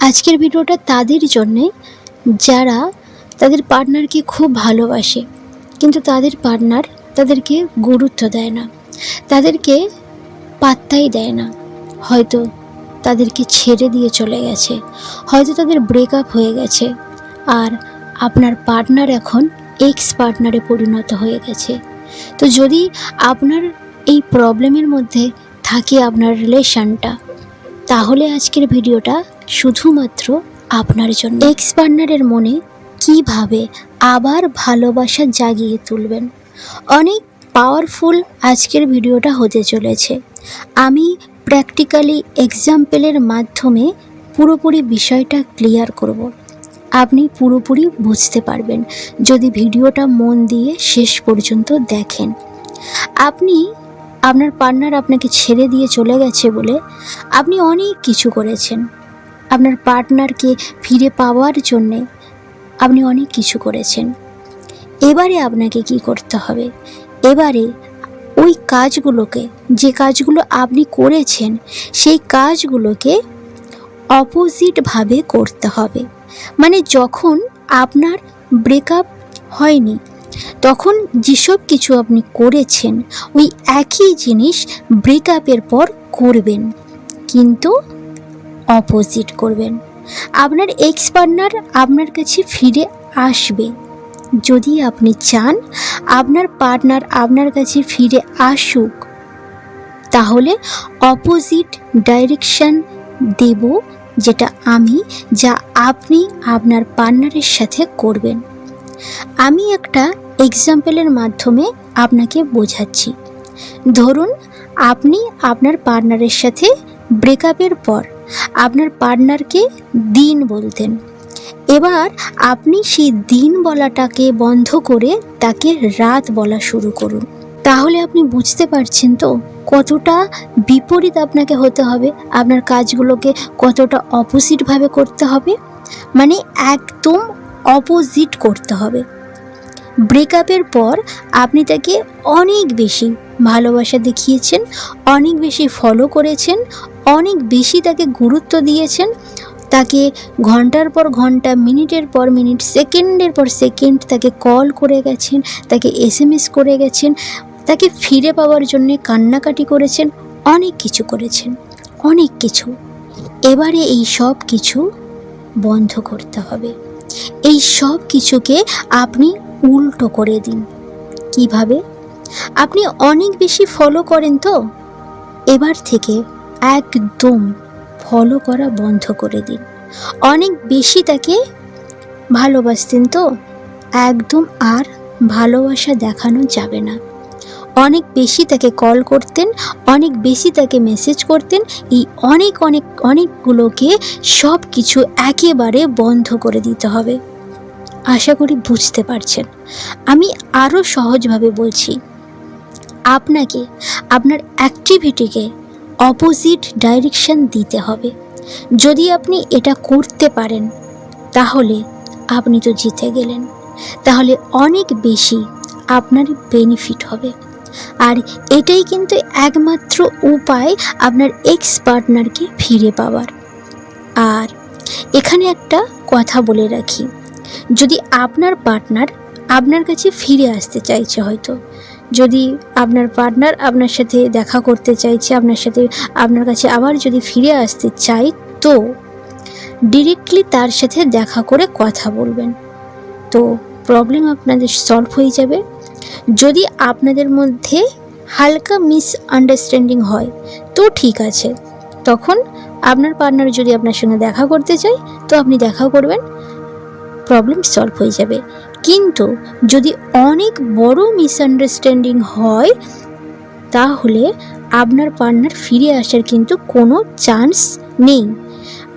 আজকের ভিডিওটা তাদের জন্যে যারা তাদের পার্টনারকে খুব ভালোবাসে, কিন্তু তাদের পার্টনার তাদেরকে গুরুত্ব দেয় না, তাদেরকে পাত্তাই দেয় না। হয়তো তাদেরকে ছেড়ে দিয়ে চলে গেছে, হয়তো তাদের ব্রেকআপ হয়ে গেছে, আর আপনার পার্টনার এখন এক্স পার্টনারে পরিণত হয়ে গেছে। তো যদি আপনার এই প্রবলেমের মধ্যে থাকে আপনার রিলেশনটা, তাহলে আজকের ভিডিওটা শুধুমাত্র আপনার জন্য। এক্স পার্টনারের মনে কিভাবে আবার ভালোবাসা জাগিয়ে তুলবেন, অনেক পাওয়ারফুল আজকের ভিডিওটা হতে চলেছে। আমি প্র্যাকটিক্যালি এক্সাম্পলের মাধ্যমে পুরোপুরি বিষয়টা ক্লিয়ার করব। আপনি পুরোপুরি বুঝতে পারবেন যদি ভিডিওটা মন দিয়ে শেষ পর্যন্ত দেখেন। আপনার পার্টনার আপনাকে ছেড়ে দিয়ে চলে গেছে বলে আপনি অনেক কিছু করেছেন। আপনার পার্টনারকে ফিরে পাওয়ার জন্যে আপনি অনেক কিছু করেছেন। এবারে আপনাকে কি করতে হবে? এবারে ওই কাজগুলোকে, যে কাজগুলো আপনি করেছেন, সেই কাজগুলোকে অপোজিটভাবে করতে হবে। মানে যখন আপনার ব্রেকআপ হয়নি, তখন যেসব কিছু আপনি করেছেন ওই একই জিনিস ব্রেকআপের পর করবেন, কিন্তু অপোজিট করবেন। আপনার এক্স পার্টনার আপনার কাছে ফিরে আসবে। যদি আপনি চান আপনার পার্টনার আপনার কাছে ফিরে আসুক, তাহলে অপোজিট ডাইরেকশন দেব, যেটা আমি, যা আপনি আপনার পার্টনারের সাথে করবেন। আমি একটা এক্সাম্পলের মাধ্যমে আপনাকে বোঝাচ্ছি। ধরুন আপনি আপনার পার্টনারের সাথে ব্রেকআপের পর আপনার পার্টনারকে দিন বলতেন। এবার আপনি সেই দিন বলাটাকে বন্ধ করে তাকে রাত বলা শুরু করুন। তাহলে আপনি বুঝতে পারছেন তো কতটা বিপরীত আপনাকে হতে হবে, আপনার কাজগুলোকে কতটা অপোজিটভাবে করতে হবে। মানে একদম অপোজিট করতে হবে। ব্রেকআপের পর আপনি তাকে অনেক বেশি ভালোবাসা দেখিয়েছেন, অনেক বেশি ফলো করেছেন, অনেক বেশি তাকে গুরুত্ব দিয়েছেন, তাকে ঘন্টার পর ঘন্টা, মিনিটের পর মিনিট, সেকেন্ডের পর সেকেন্ড তাকে কল করে গেছেন, তাকে SMS করে গেছেন, তাকে ফিরে পাওয়ার জন্যে কান্নাকাটি করেছেন, অনেক কিছু করেছেন, অনেক কিছু। এবারে এই সব কিছু বন্ধ করতে হবে। এই সব কিছুকে আপনি উল্টো করে দিন। কিভাবে? আপনি অনেক বেশি ফলো করেন তো, এবার থেকে একদম ফলো করা বন্ধ করে দিন। অনেক বেশি তাকে ভালোবাসতেন তো, একদম আর ভালোবাসা দেখানো যাবে না। অনেক বেশি তাকে কল করতেন, অনেক বেশি তাকে মেসেজ করতেন, এই অনেকগুলোকে সব কিছু একেবারে বন্ধ করে দিতে হবে। আশা করি বুঝতে পারছেন। আমি আরও সহজভাবে বলছি। আপনাকে আপনার অ্যাক্টিভিটিকে অপোজিট ডাইরেকশন দিতে হবে। যদি আপনি এটা করতে পারেন, তাহলে আপনি তো জিতে গেলেন। তাহলে অনেক বেশি আপনার বেনিফিট হবে। আর এটাই কিন্তু একমাত্র উপায় আপনার এক্স পার্টনারকে ফিরে পাওয়ার। আর এখানে একটা কথা বলে রাখি, যদি আপনার পার্টনার আপনার কাছে ফিরে আসতে চাইছে, হয়তো যদি আপনার পার্টনার আপনার সাথে দেখা করতে চাইছে, আপনার কাছে আবার যদি ফিরে আসতে চাই, তো ডিরেক্টলি তার সাথে দেখা করে কথা বলবেন, তো প্রবলেম আপনাদের সলভ হয়ে যাবে। যদি আপনাদের মধ্যে হালকা মিসআন্ডারস্ট্যান্ডিং হয় তো ঠিক আছে, তখন আপনার পার্টনার যদি আপনার সঙ্গে দেখা করতে চায় তো আপনি দেখা করবেন, প্রবলেম সলভ হয়ে যাবে। কিন্তু যদি অনেক বড় মিসআন্ডারস্ট্যান্ডিং হয়, তাহলে আপনার পার্টনার ফিরে আসার কিন্তু কোনো চান্স নেই।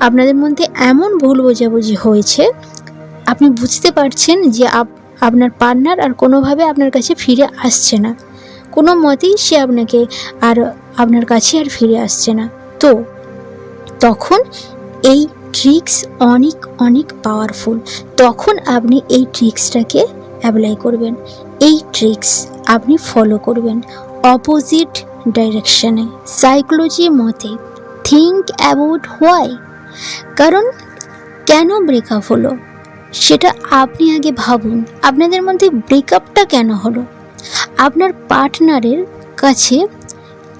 আপনাদের মধ্যে এমন ভুল বোঝাবুঝি হয়েছে, আপনি বুঝতে পারছেন যে আপনার পার্টনার আর কোনোভাবে আপনার কাছে ফিরে আসছে না, কোনো মতেই সে আপনার কাছে আর ফিরে আসছে না। তো তখন এই ট্রিক্স অনেক পাওয়ারফুল। তখন আপনি এই ট্রিক্সটাকে অ্যাপ্লাই করবেন, এই ট্রিক্স আপনি ফলো করবেন অপোজিট ডাইরেকশনে। সাইকোলজি মতে থিঙ্ক অ্যাবাউট হোয়াই, কারণ কেন ব্রেকআপ হলো সেটা আপনি আগে ভাবুন। আপনাদের মধ্যে ব্রেকআপটা কেন হলো, আপনার পার্টনারের কাছে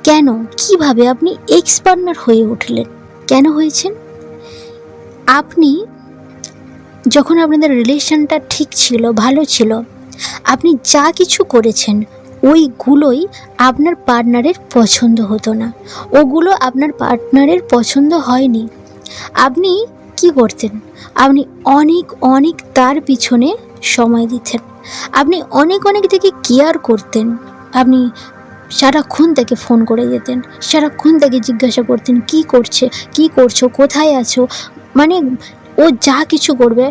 কেন, কিভাবে আপনি এক্স পার্টনার হয়ে উঠলেন, কেন হয়েছেন? আপনি যখন আপনাদের রিলেশনটা ঠিক ছিল, ভালো ছিল, আপনি যা কিছু করেছেন ওইগুলোই আপনার পার্টনারের পছন্দ হতো না, ওগুলো আপনার পার্টনারের পছন্দ হয়নি। আপনি কি করতেন? আপনি অনেক অনেক তার পিছনে সময় দিতেন, আপনি অনেক অনেক থেকে কেয়ার করতেন, আপনি সারাক্ষণ তাকে ফোন করে যেতেন, সারাক্ষণ তাকে জিজ্ঞাসা করতেন কি করছে, কি করছো, কোথায় আছো, মানে ও যা কিছু করবে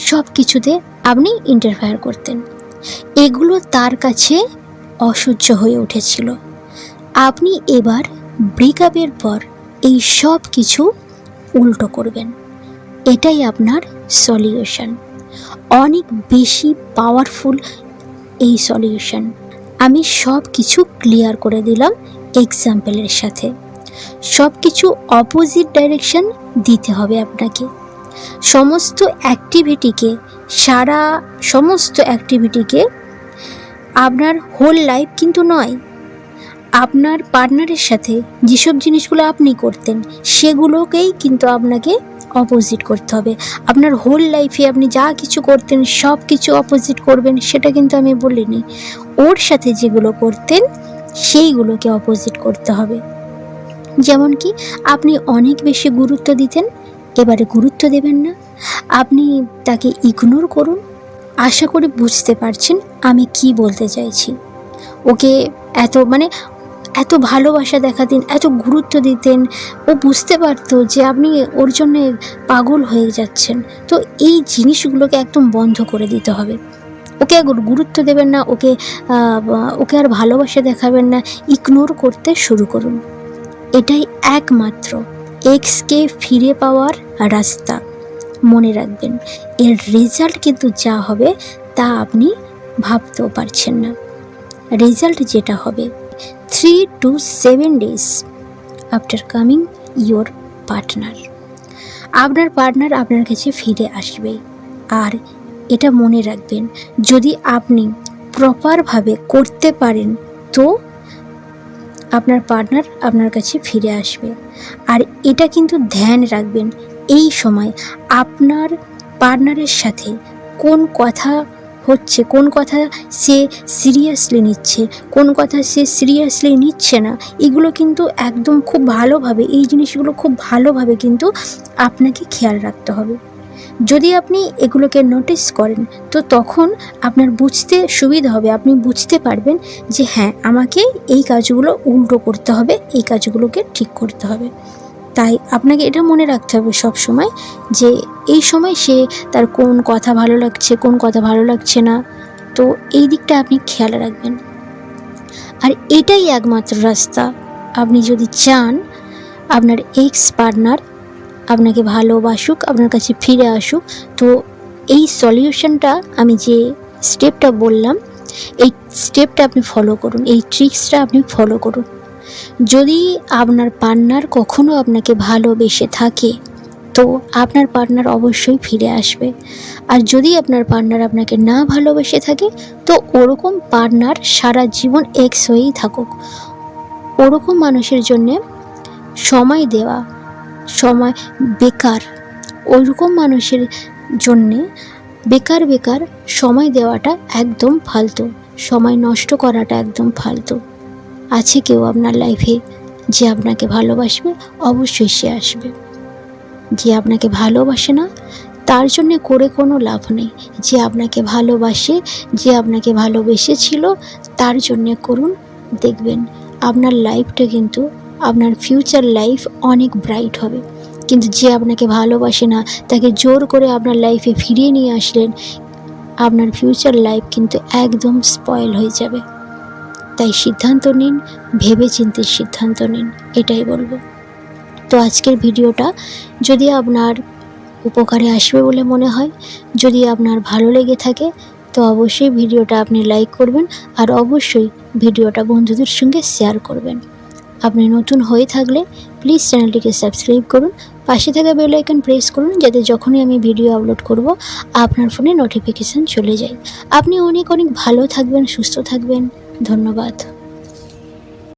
সব কিছুতে আপনি ইন্টারফেয়ার করতেন। এগুলো তার কাছে অসহ্য হয়ে উঠেছিল। আপনি এবার ব্রেকআপের পর এই সব কিছু উল্টো করবেন, এটাই আপনার সলিউশন, অনেক বেশি পাওয়ারফুল এই সলিউশন। আমি সব কিছু ক্লিয়ার করে দিলাম এক্সাম্পলের সাথে। সব কিছু অপোজিট ডাইরেকশন দিতে হবে আপনাকে। সমস্ত অ্যাক্টিভিটিকে আপনার হোল লাইফ কিন্তু নয়, আপনার পার্টনারের সাথে যেসব জিনিসগুলো আপনি করতেন সেগুলোকেই কিন্তু আপনাকে অপোজিট করতে হবে। আপনার হোল লাইফে আপনি যা কিছু করতেন সব কিছু অপোজিট করবেন সেটা কিন্তু আমি বলিনি, ওর সাথে যেগুলো করতেন সেইগুলোকে অপোজিট করতে হবে। যেমন কি আপনি অনেক বেশি গুরুত্ব দিতেন, এবারে গুরুত্ব দেবেন না, আপনি তাকে ইগনোর করুন। আশা করি বুঝতে পারছেন আমি কি বলতে চাইছি। ওকে এত ভালোবাসা দেখাতেন, এত গুরুত্ব দিতেন, ও বুঝতে পারতো যে আপনি ওর জন্যে পাগল হয়ে যাচ্ছেন। তো এই জিনিসগুলোকে একদম বন্ধ করে দিতে হবে। ওকে আর গুরুত্ব দেবেন না, ওকে আর ভালোবাসা দেখাবেন না, ইগনোর করতে শুরু করুন। এটাই একমাত্র এক্সকে ফিরে পাওয়ার রাস্তা। মনে রাখবেন, এর রেজাল্ট কিন্তু যা হবে তা আপনি ভাবতেও পারছেন না। রেজাল্ট যেটা হবে 3 to 7 days after coming your partner, আপনার পার্টনার আপনার কাছে ফিরে আসবে। আর এটা মনে রাখবেন, যদি আপনি প্রপারভাবে করতে পারেন তো আপনার পার্টনার আপনার কাছে ফিরে আসবে। আর এটা কিন্তু ধ্যান রাখবেন, এই সময় আপনার পার্টনারের সাথে কোন কথা হচ্ছে, কোন কথা সে সিরিয়াসলি নিচ্ছে, কোন কথা সে সিরিয়াসলি নিচ্ছে না, এগুলো কিন্তু একদম খুব ভালোভাবে, এই জিনিসগুলো খুব ভালোভাবে কিন্তু আপনাকে খেয়াল রাখতে হবে। যদি আপনি এগুলোকে নোটিস করেন তো তখন আপনার বুঝতে সুবিধা হবে, আপনি বুঝতে পারবেন যে হ্যাঁ আমাকে এই কাজগুলো উল্টো করতে হবে, এই কাজগুলোকে ঠিক করতে হবে। তাই আপনাকে এটা মনে রাখতে হবে সব সময় যে এই সময় সে তার কোন কথা ভালো লাগছে, কোন কথা ভালো লাগছে না, তো এই দিকটা আপনি খেয়াল রাখবেন। আর এটাই একমাত্র রাস্তা, আপনি যদি চান আপনার এক্স পার্টনার আপনাকে ভালোবাসুক, আপনার কাছে ফিরে আসুক, তো এই সলিউশনটা আমি যে স্টেপটা বললাম এই স্টেপটা আপনি ফলো করুন, এই ট্রিক্সটা আপনি ফলো করুন। যদি আপনার পার্টনার কখনো আপনাকে ভালোবেসে থাকে তো আপনার পার্টনার অবশ্যই ফিরে আসবে। আর যদি আপনার পার্টনার আপনাকে না ভালোবেসে থাকে তো ওরকম পার্টনার সারা জীবন এক্স হয়েই থাকুক। ওরকম মানুষের জন্যে সময় দেওয়া সময় বেকার, ওইরকম মানুষের জন্যে বেকার সময় দেওয়াটা একদম ফালতু, সময় নষ্ট করাটা একদম ফালতু। আছে কেউ আপনার লাইফে যে আপনাকে ভালোবাসবে? অবশ্যই সে আসবে। যে আপনাকে ভালোবাসে না তার জন্যে করে কোনো লাভ নেই। যে আপনাকে ভালোবাসে, যে আপনাকে ভালোবেসেছিল তার জন্যে করুন, দেখবেন আপনার লাইফটা কিন্তু, আপনার ফিউচার লাইফ অনেক ব্রাইট হবে। কিন্তু যে আপনাকে ভালোবাসে না তাকে জোর করে আপনার লাইফে ফিরিয়ে নিয়ে আসলেন, আপনার ফিউচার লাইফ কিন্তু একদম স্পয়েল হয়ে যাবে। তাই সিদ্ধান্ত নিন, ভেবে চিন্তে সিদ্ধান্ত নিন, এটাই বলবো। তো আজকের ভিডিওটা যদি আপনার উপকারে আসবে বলে মনে হয়, যদি আপনার ভালো লেগে থাকে তো অবশ্যই ভিডিওটা আপনি লাইক করবেন, আর অবশ্যই ভিডিওটা বন্ধুদের সঙ্গে শেয়ার করবেন। আপনি নতুন হয়ে থাকলে প্লিজ চ্যানেলটিকে সাবস্ক্রাইব করুন, পাশে থাকা বেল আইকন প্রেস করুন, যাতে যখনই আমি ভিডিও আপলোড করব আপনার ফোনে নোটিফিকেশান চলে যায়। আপনি অনেক অনেক ভালো থাকবেন, সুস্থ থাকবেন। ধন্যবাদ।